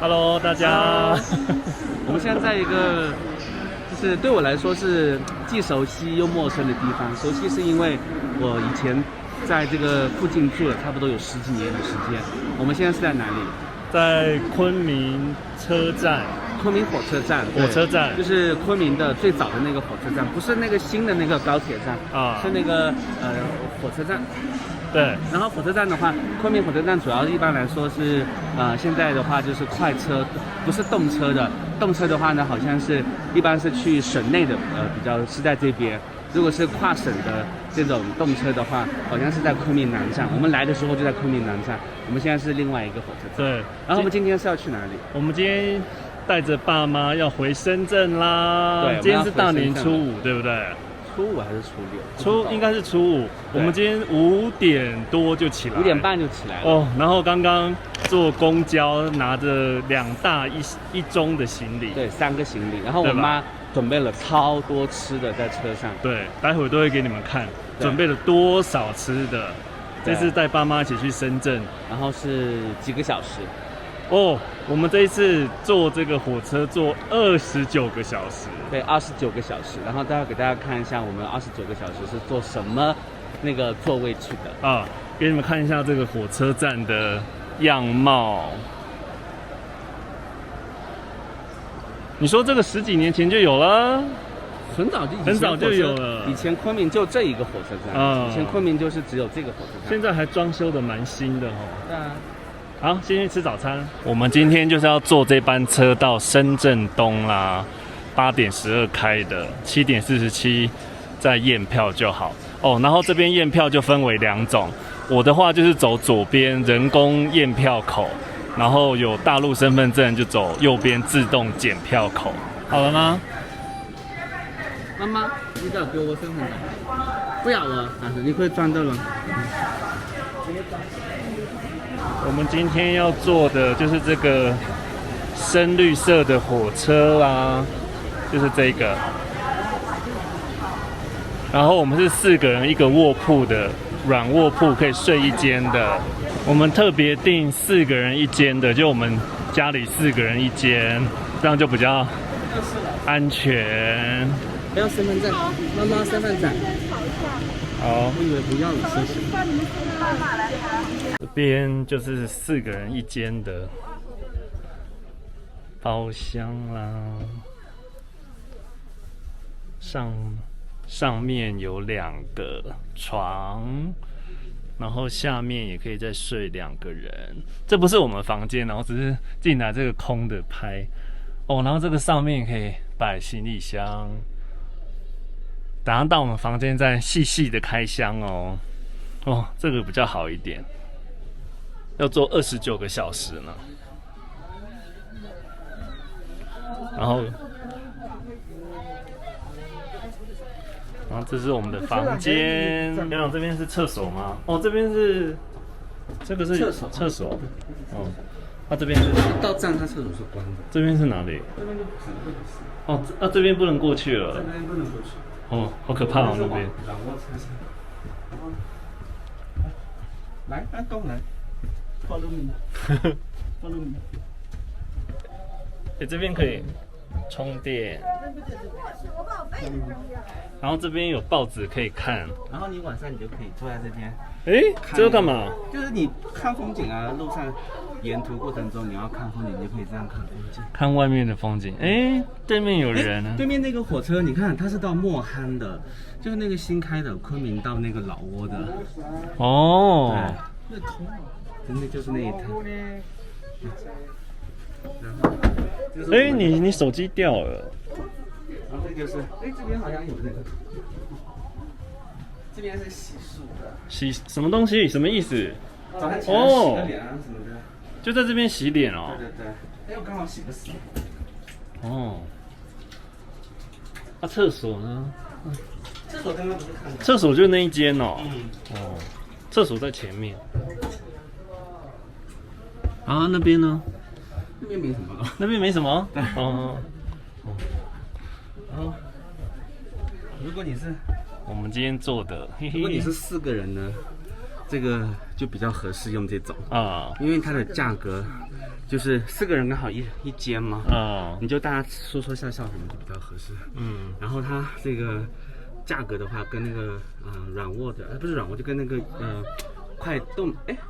Hello， 大家。我们现在在一个，就是对我来说是既熟悉又陌生的地方。熟悉是因为我以前在这个附近住了差不多有10几年的时间。我们现在是在哪里？在昆明车站。昆明火车站。火车站就是昆明的最早的那个火车站，不是那个新的那个高铁站啊，是那个火车站。对，然后火车站的话，昆明火车站主要一般来说是，现在的话就是快车，不是动车的。动车的话呢，好像是一般是去省内的，比较是在这边。如果是跨省的这种动车的话，好像是在昆明南站。我们来的时候就在昆明南站，我们现在是另外一个火车站。对，然后我们今天是要去哪里？我们今天带着爸妈要回深圳啦。对，今天是大年初5，对不对？初5还是初6？应该是初5。我们今天5点多就起来，5点半就起来了。哦，然后刚刚坐公交，拿着2大一中的行李，对，3个行李。然后我妈准备了超多吃的在车上。对，待会都会给你们看准备了多少吃的。这次带爸妈一起去深圳，然后是几个小时。哦，我们这一次坐这个火车坐29个小时。对，29个小时。然后待会给大家看一下我们29个小时是坐什么那个座位去的啊，给你们看一下这个火车站的样貌。你说这个10几年前就有了？很早就有了。以前昆明就这一个火车站，以前昆明就是只有这个火车站。现在还装修的蛮新的哦。对啊。好，先去吃早餐。我们今天就是要坐这班车到深圳东啦，8点12开的，7点47再验票就好哦。然后这边验票就分为2种，我的话就是走左边人工验票口，然后有大陆身份证就走右边自动检票口。好了吗？妈妈，你要给我身份证？不要了，你可以转到了。我们今天要坐的就是这个深绿色的火车啦，就是这个。然后我们是4个人1个卧铺的软卧铺，可以睡1间的。我们特别订4个人1间的，就我们家里4个人1间，这样就比较安全。要身份证，妈妈身份证。好，我以为不要了，谢谢。这边就是4个人1间的包厢啦，上面有2个床，然后下面也可以再睡2个人。这不是我们房间，然后只是进来这个空的拍哦。然后这个上面可以摆行李箱。等下到我们房间再细细的开箱哦。哦，这个比较好一点，要坐29个小时呢。然后这是我们的房间。院长这边是厕所吗？哦，这边是这个是厕所。哦，这边是到站，它厕所是关的。这边是哪里？这边就可能会死。哦，这边不能过去了。这边不能过去。哦，好可怕哦，那边。来，跟我来。Follow me。Follow me。这边可以充电。然后这边有报纸可以看。然后你晚上你就可以坐在这边。这要干嘛？就是你看风景啊，路上沿途过程中你要看风景，你就可以这样看风景。看外面的风景。对面有人呢。对面那个火车，你看它是到莫憨的，就是那个新开的昆明到那个老挝的。哦。对，真的就是那一趟。你手机掉了。然后这就是，这边好像有那个，这边是洗漱的。洗什么东西？什么意思？早上起来洗个脸啊什么的。就在这边洗脸哦。对。又刚好洗个手。哦。厕所呢？厕所刚刚不是看到？厕所就那一间哦。厕所在前面。那边呢？那边没什么。那边没什么。对。如果你是我们今天做的，如果你是4个人呢，这个就比较合适用这种啊因为它的价格就是4个人刚好一间嘛，你就大家说说笑笑什么就比较合适。然后它这个价格的话，跟那个软卧的不是软卧，就跟那个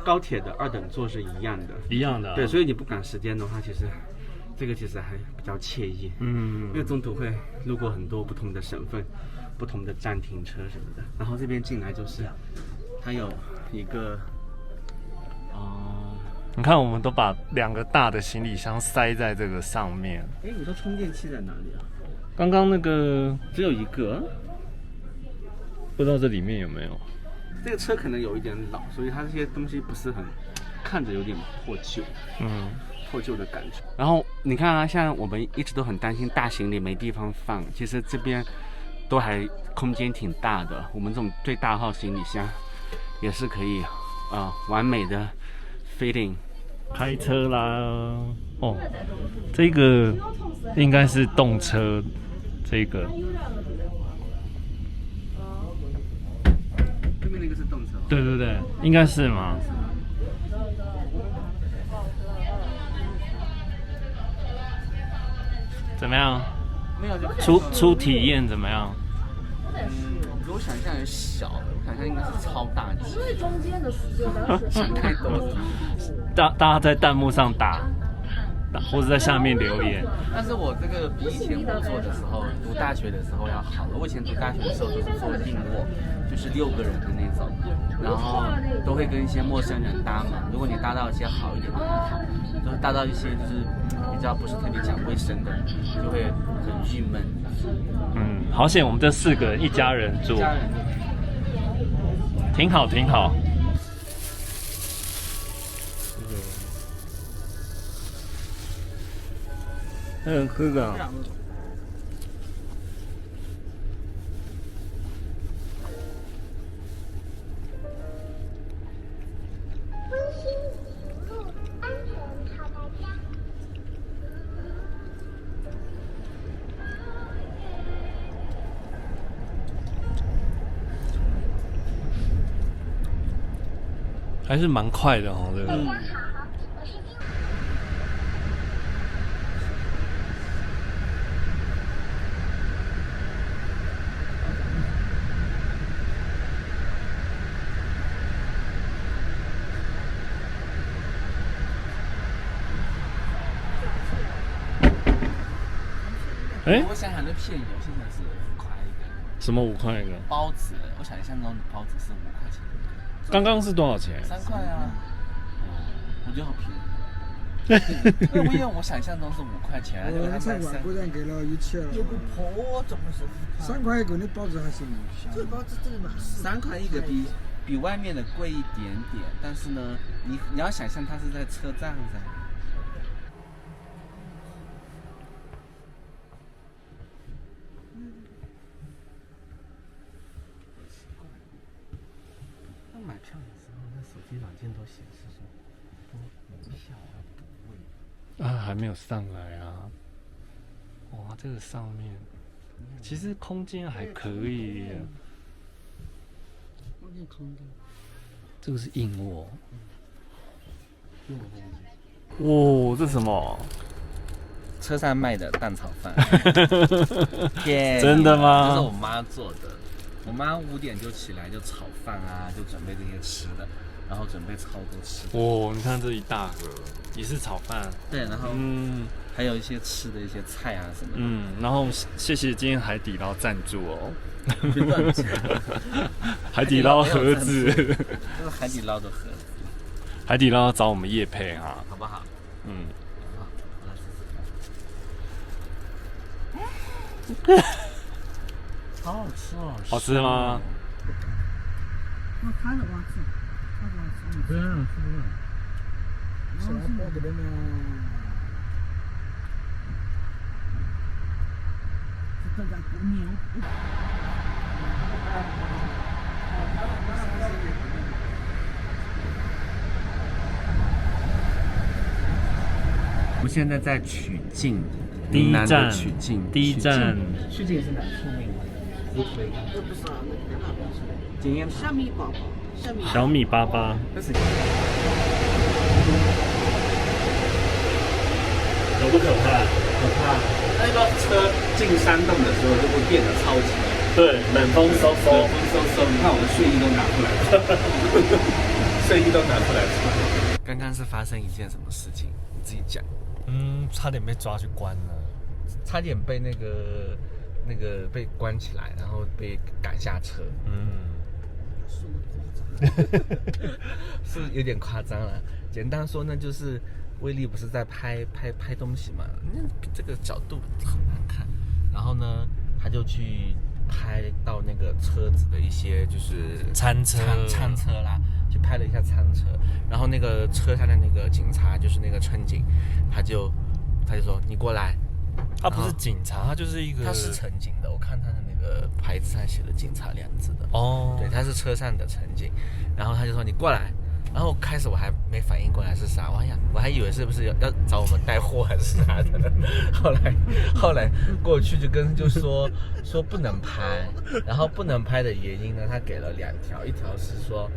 高铁的2等座是一样的。一样的、对，所以你不赶时间的话，其实这个其实还比较惬意。因为中途会路过很多不同的省份、不同的站停车什么的。然后这边进来就是它有一个你看，我们都把2个大的行李箱塞在这个上面。你说充电器在哪里啊？刚刚那个只有一个，不知道这里面有没有。这个车可能有一点老，所以它这些东西不是很看着有点破旧，破旧的感觉。然后你看啊，像我们一直都很担心大行李没地方放，其实这边都还空间挺大的。我们这种最大号行李箱也是可以完美的 fitting。开车啦！哦，这个应该是动车，这个。对面那个是动车。对对对，应该是吗？怎么样？没有就初体验怎么样？比我想象也小，我想象应该是超大机。最中间的时间，想太多了。大家在弹幕上打，或者在下面留言。但是我这个比以前我做的时候，读大学的时候要好了。我以前读大学的时候都是做硬卧，就是6个人的那种，然后都会跟一些陌生人搭嘛。如果你搭到一些好一点的很好，就是搭到一些就是比较不是特别讲卫生的，就会很郁闷。好险我们这4个人一家人住，挺好挺好。喝个。温馨一路安全靠大家。还是蛮快的哦，这个。我想想那片油现在是5块一个。什么5块一个？包子，我想象中的包子是5块钱。刚刚是多少钱？3块啊。我觉得好便宜。因为我想象中是5块钱，那才外国人给了1切了。有个婆总是3块一个的包子还行。这包子真的蛮3块一个比外面的贵一点点，但是呢，你要想象它是在车站上。买票的时候，那手机软件都显示说多门票要补位还没有上来啊！哇，这个上面其实空间还可以耶。这个是硬卧。哦，这什么？车上卖的蛋炒饭。真的吗？这是我妈做的。我妈5点就起来就炒饭啊，就准备这些吃的，然后准备超多吃的。你看这一大盒也是炒饭。对，然后还有一些吃的一些菜啊什么的。然后谢谢今天海底捞赞助哦。别乱讲。海底捞盒子。这是海底捞的盒子。海底捞找我们业配哈，好不好？好好吃哦！好吃吗？他的袜子，对啊，什么包子的呢？是这个姑娘。我们现在在曲靖，第一站曲靖，第一站。曲靖是哪出名的？湖水。这不是啊，那个经验虾米包包。小米88，但是可不可怕？可怕。那个车进山洞的时候就会变得超级冷。对，冷风嗖嗖，你看我的睡衣都拿出来了，睡衣都拿出来了。刚刚是发生一件什么事情？你自己讲。差点被抓去关了，差点被那个被关起来，然后被赶下车。是有点夸张了。简单说呢，就是威力不是在拍东西嘛，这个角度很难看。然后呢，他就去拍到那个车子的一些就是餐车啦，去拍了一下餐车。然后那个车上的那个警察，就是那个乘警，他就说你过来。他不是警察，他就是一个，他是乘警的，我看他的那个牌子上写的警察2字的。哦，对，他是车上的乘警。然后他就说你过来。然后开始我还没反应过来是啥，我还以为是不是要找我们带货还是啥的。后来过去就说不能拍，然后不能拍的原因呢，他给了2条，一条是说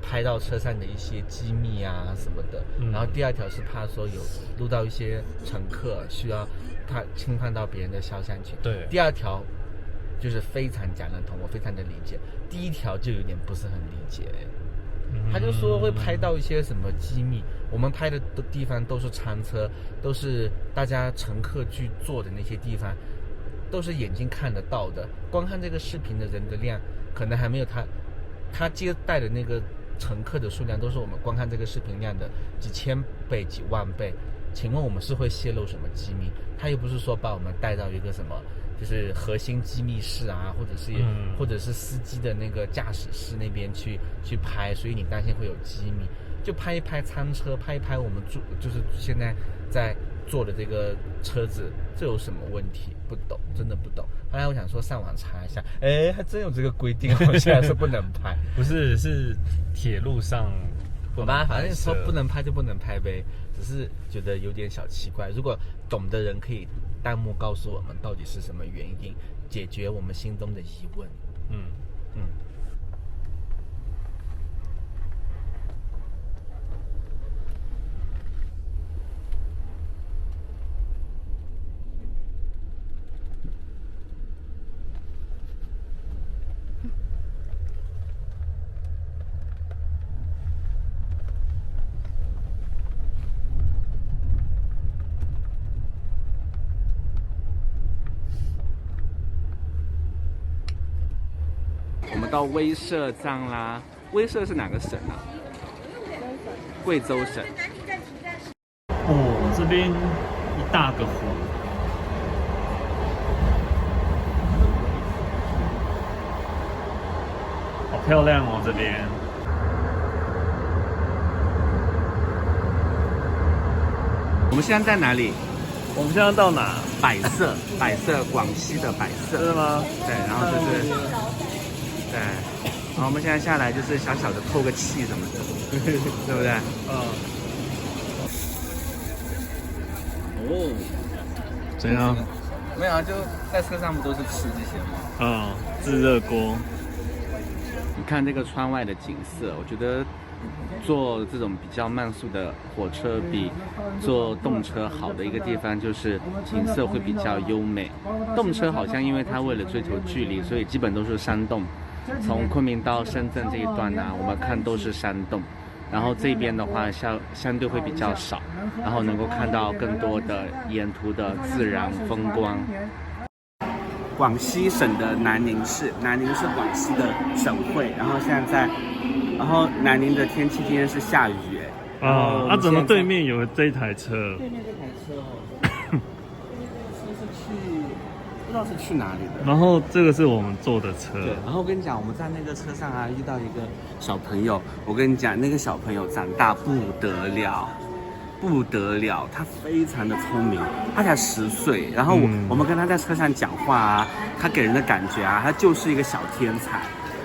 拍到车上的一些机密啊什么的，然后第2条是怕说有录到一些乘客需要怕侵犯到别人的肖像权。对，第2条就是非常讲得通，我非常的理解。第1条就有点不是很理解。他就说会拍到一些什么机密，我们拍的地方都是餐车，都是大家乘客去坐的那些地方，都是眼睛看得到的。光看这个视频的人的量，可能还没有他接待的那个乘客的数量，都是我们光看这个视频量的几千倍、几万倍。请问我们是会泄露什么机密？他又不是说把我们带到一个什么就是核心机密室啊，或者是司机的那个驾驶室那边去拍，所以你担心会有机密，就拍一拍餐车，拍一拍我们就是现在在坐的这个车子，这有什么问题？不懂，真的不懂。后来我想说上网查一下，还真有这个规定，现在是不能拍。不是铁路上。好吧，反正说不能拍就不能拍呗，只是觉得有点小奇怪。如果懂的人可以弹幕告诉我们到底是什么原因，解决我们心中的疑问。我们到威慑站啦。威慑是哪个省啊？贵州省。这边一大个湖，好漂亮哦！这边。我们现在在哪里？我们现在到哪？百色，广西的百色。是吗？对，然后就是，对，然后我们现在下来就是小小的透个气什么的，对不对？怎样？没有啊，就在车上不都是吃这些吗？自热锅。你看这个窗外的景色，我觉得坐这种比较慢速的火车比坐动车好的一个地方就是景色会比较优美。动车好像因为它为了追求距离，所以基本都是山洞。从昆明到深圳这一段呢，我们看都是山洞。然后这边的话相对会比较少，然后能够看到更多的沿途的自然风光。广西省的南宁市，南宁是广西的省会，然后然后南宁的天气今天是下雨怎么对面有这一台车？对面这台车车是不知道是去哪里的。然后这个是我们坐的车。对，然后我跟你讲，我们在那个车上啊遇到一个小朋友，我跟你讲，那个小朋友长大不得了，他非常的聪明，他才10岁。然后我们跟他在车上讲话啊，他给人的感觉啊，他就是一个小天才。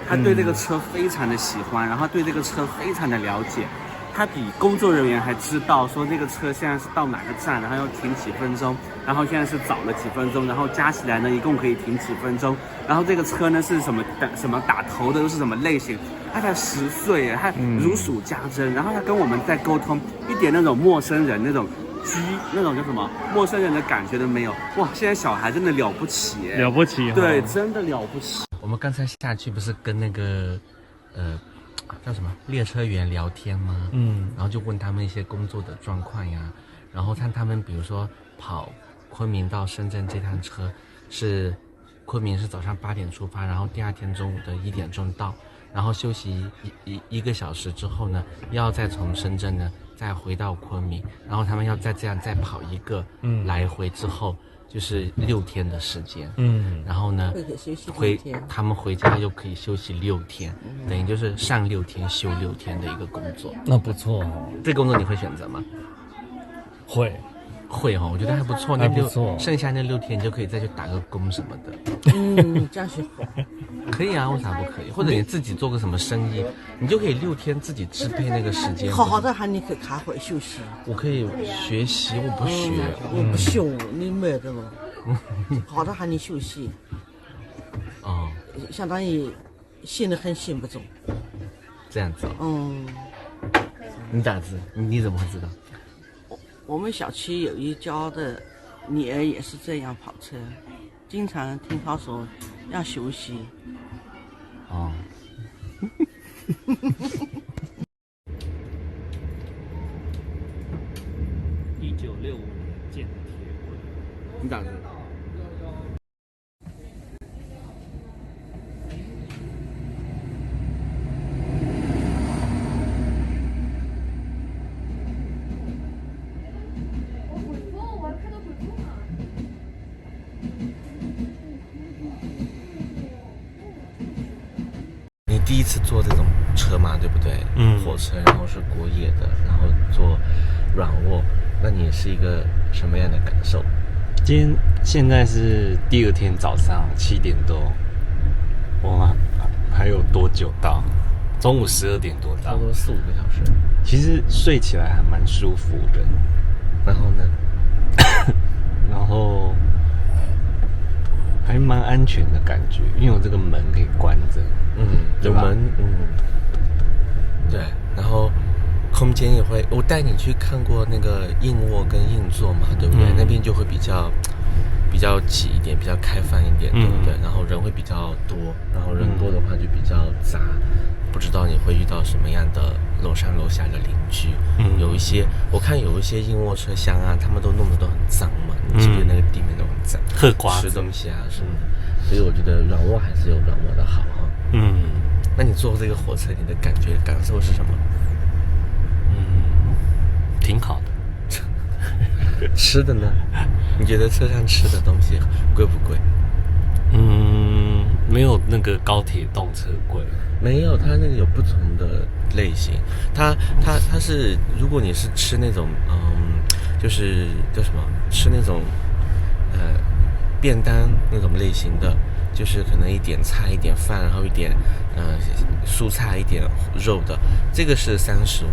他对这个车非常的喜欢，然后对这个车非常的了解。他比工作人员还知道说那个车现在是到哪个站，然后要停几分钟，然后现在是早了几分钟，然后加起来呢一共可以停几分钟，然后这个车呢是什么打头的，又是什么类型，他才10岁耶，他如数家珍，然后他跟我们在沟通，一点那种陌生人那种那种叫什么陌生人的感觉都没有。哇，现在小孩真的了不起耶，了不起，对，真的了不起。我们刚才下去不是跟那个叫什么列车员聊天吗？然后就问他们一些工作的状况呀，然后看他们比如说跑昆明到深圳这趟车是昆明是早上8点出发，然后第2天中午的1点钟到，然后休息一个小时之后呢，要再从深圳呢再回到昆明，然后他们要再这样再跑一个来回之后。就是6天的时间，然后呢，他们回家又可以休息6天，等于就是上6天休6天的一个工作。那不错哦。这工作你会选择吗？会哦，我觉得还不错。还不错。剩下那6天你就可以再去打个工什么的。这样是好。可以啊，为啥不可以？或者你自己做个什么生意，你就可以6天自己支配那个时间。好好的喊你去开会休息。我可以学习，我不学。我不凶，你没得了。好的喊你休息。哦。相当于心得很心不重。这样子。你咋知？你怎么会知道？我们小区有一家的女儿也是这样跑车，经常听她说要休息。哦。1965年建的铁轨，你咋知道？你第一次坐这种车嘛，对不对？火车，然后是国野的，然后坐软卧，那你是一个什么样的感受？现在是第2天早上7点多，哇，还有多久到？中午12点多到，差不多4-5个小时。其实睡起来还蛮舒服的。然后呢？然后还蛮安全的感觉，因为有这个门可以关着。有门，对，然后空间也会，我带你去看过那个硬卧跟硬座嘛，对不对？那边就会比较挤一点，比较开放一点，对不对？然后人会比较多，然后人多的话就比较杂，不知道你会遇到什么样的楼上楼下的邻居。有一些我看有一些硬卧车厢啊，他们都弄得都很脏嘛，你记不记得那个地面都很脏，吃东西啊什么的。所以我觉得软卧还是有软卧的好哈。那你坐这个火车，你的感受是什么？挺好的。吃的呢？你觉得车上吃的东西贵不贵？没有那个高铁动车贵。没有，它那个有不同的类型。它是，如果你是吃那种就是叫什么，吃那种便当那种类型的，就是可能一点菜一点饭，然后一点蔬菜一点肉的，这个是35。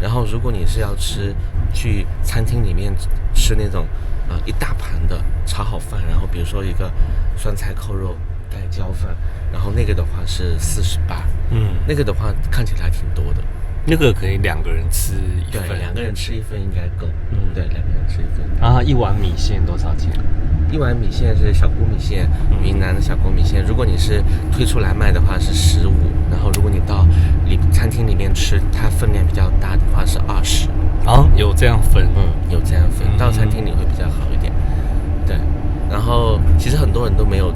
然后如果你是要去餐厅里面吃那种一大盘的炒好饭，然后比如说一个酸菜扣肉盖浇饭，然后那个的话是48。那个的话看起来还挺多的。那个可以2个人吃1份，对，2个人吃1份应该够。对，2个人吃1份。然后1碗米线多少钱？1碗米线是小锅米线，云南的小锅米线。如果你是推出来卖的话是15，然后如果你到餐厅里面吃，它分量比较大的话是20。有这样分？有这样分。到餐厅里会比较好一点。对。然后其实很多人都没有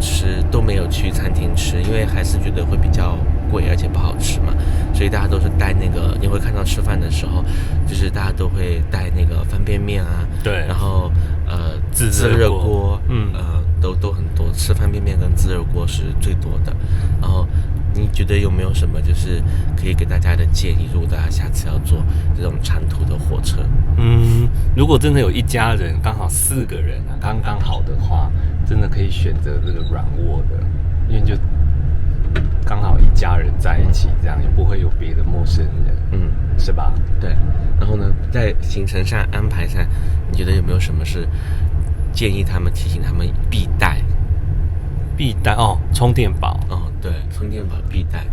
去餐厅吃，因为还是觉得会比较贵，而且不好吃嘛，所以大家都是带那个，你会看到吃饭的时候，就是大家都会带那个方便面啊，对，然后自热锅，都很多，吃方便面跟自热锅是最多的。然后你觉得有没有什么就是可以给大家的建议？如果大家下次要坐这种长途的火车，如果真的有一家人，刚好4个人啊，刚刚好的话，真的可以选择这个软卧的，因为就刚好一家人在一起，这样也不会有别的陌生人。是吧？对，然后呢，在行程上安排上，你觉得有没有什么是建议他们提醒他们必带？必带哦，充电宝。哦，对，充电宝必带。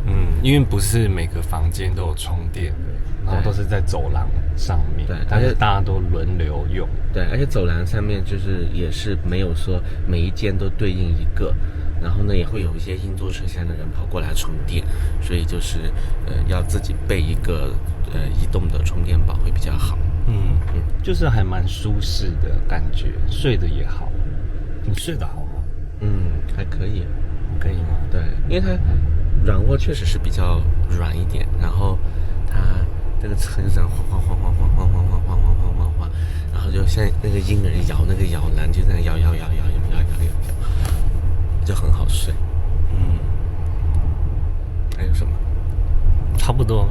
因为不是每个房间都有充电的，然后都是在走廊上面，对，但是大家都轮流用。对，而且走廊上面就是也是没有说每一间都对应一个，然后呢也会有一些硬座车厢的人跑过来充电，所以就是要自己备一个移动的充电宝会比较好。就是还蛮舒适的感觉，睡得也好。你睡得好吗？还可以，可以吗？对，因为它软卧确实是比较软一点，然后它那个车就这样晃晃晃晃晃晃晃晃晃晃晃晃，然后就像那个婴儿摇那个摇篮，就这样摇，就很好睡。还有什么？差不多。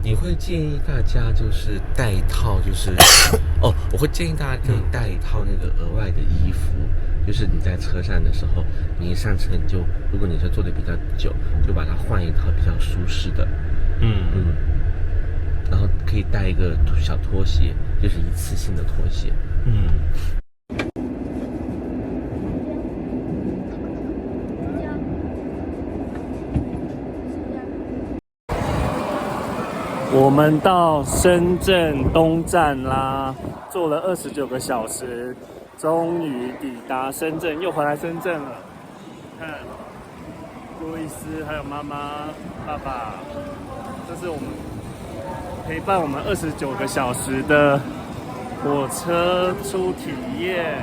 你会建议大家就是带一套，就是我会建议大家可以带一套那个额外的衣服，就是你在车上的时候，你一上车你就，如果你是坐的比较久，就把它换一套比较舒适的，然后可以带一个小拖鞋，就是一次性的拖鞋。我们到深圳东站啦，坐了29个小时，终于抵达深圳，又回来深圳了。看，路易斯还有妈妈、爸爸，这是我们陪伴我们29个小时的火车初体验。